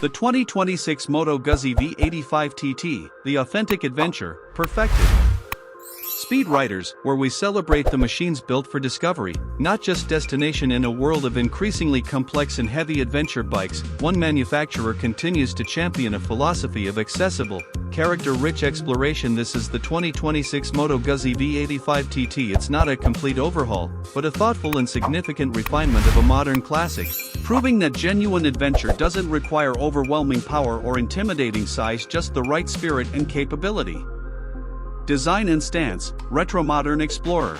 The 2026 Moto Guzzi V85 TT, the authentic adventure, perfected. Speed Riders, where we celebrate the machines built for discovery, not just destination. In a world of increasingly complex and heavy adventure bikes, one manufacturer continues to champion a philosophy of accessible, character-rich exploration. This is the 2026 Moto Guzzi V85 TT. It's not a complete overhaul, but a thoughtful and significant refinement of a modern classic, proving that genuine adventure doesn't require overwhelming power or intimidating size, just the right spirit and capability. Design and stance, retro-modern explorer.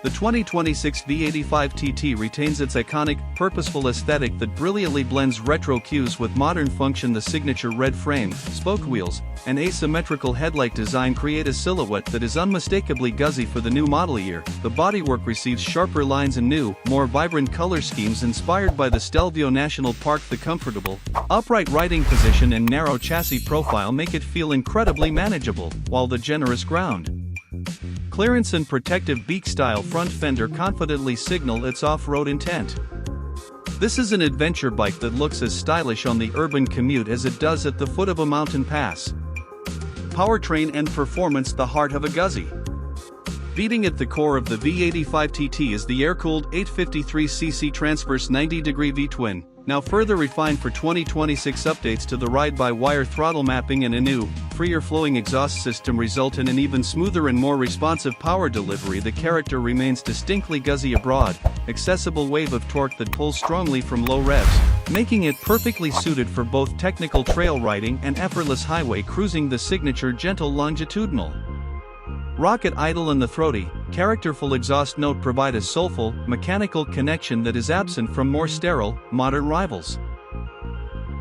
The 2026 V85 TT retains its iconic, purposeful aesthetic that brilliantly blends retro cues with modern function. The signature red frame, spoked wheels, and asymmetrical headlight design create a silhouette that is unmistakably Guzzi for the new model year. The bodywork receives sharper lines and new, more vibrant color schemes inspired by the Stelvio National Park. The comfortable, upright riding position and narrow chassis profile make it feel incredibly manageable, while the generous ground clearance and protective beak-style front fender confidently signal its off-road intent. This is an adventure bike that looks as stylish on the urban commute as it does at the foot of a mountain pass. Powertrain and performance, the heart of a Guzzi. Beating at the core of the V85 TT is the air-cooled 853cc transverse 90-degree V-twin, now further refined for 2026. Updates to the ride-by-wire throttle mapping and a new, freer-flowing exhaust system result in an even smoother and more responsive power delivery. The character remains distinctly Guzzi. A broad, accessible wave of torque that pulls strongly from low revs, making it perfectly suited for both technical trail riding and effortless highway cruising. The signature gentle longitudinal rocket idle and the throaty, characterful exhaust note provide a soulful, mechanical connection that is absent from more sterile, modern rivals.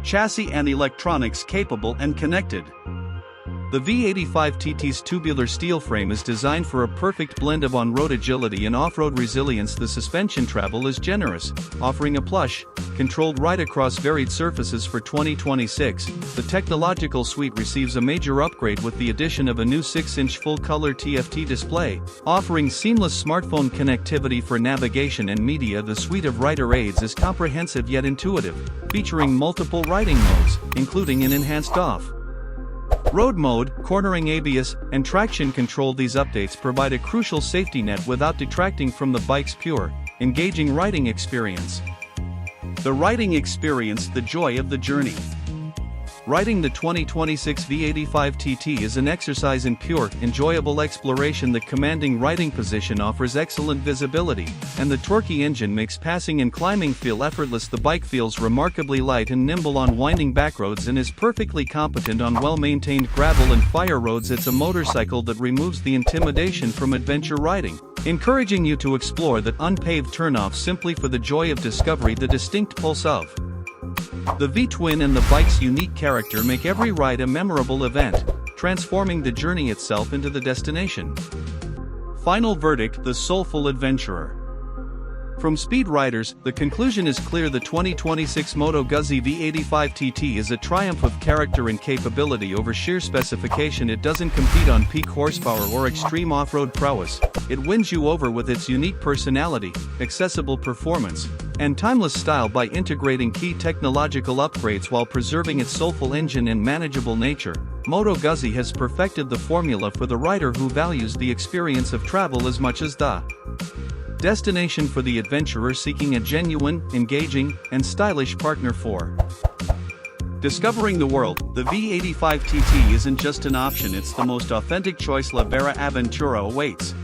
Chassis and electronics capable and connected. The V85 TT's tubular steel frame is designed for a perfect blend of on-road agility and off-road resilience. The suspension travel is generous, offering a plush, controlled ride across varied surfaces. For 2026, the technological suite receives a major upgrade with the addition of a new 6-inch full-color TFT display, offering seamless smartphone connectivity for navigation and media. The suite of rider aids is comprehensive yet intuitive, featuring multiple riding modes, including an enhanced off-road mode, cornering ABS, and traction control. These updates provide a crucial safety net without detracting from the bike's pure, engaging riding experience. The riding experience, the joy of the journey. Riding the 2026 V85 TT is an exercise in pure, enjoyable exploration. The commanding riding position offers excellent visibility, and the torquey engine makes passing and climbing feel effortless. The bike feels remarkably light and nimble on winding backroads and is perfectly competent on well-maintained gravel and fire roads. It's a motorcycle that removes the intimidation from adventure riding, encouraging you to explore that unpaved turnoff simply for the joy of discovery. The distinct pulse of the V-twin and the bike's unique character make every ride a memorable event, transforming the journey itself into the destination. Final verdict: the soulful adventurer. From Speed Riders, the conclusion is clear. The 2026 Moto Guzzi V85 TT is a triumph of character and capability over sheer specification. It doesn't compete on peak horsepower or extreme off-road prowess. It wins you over with its unique personality, accessible performance, and timeless style. By integrating key technological upgrades while preserving its soulful engine and manageable nature, Moto Guzzi has perfected the formula for the rider who values the experience of travel as much as the destination. For the adventurer seeking a genuine, engaging, and stylish partner for discovering the world, the V85 TT isn't just an option, it's the most authentic choice. La Vera Aventura awaits.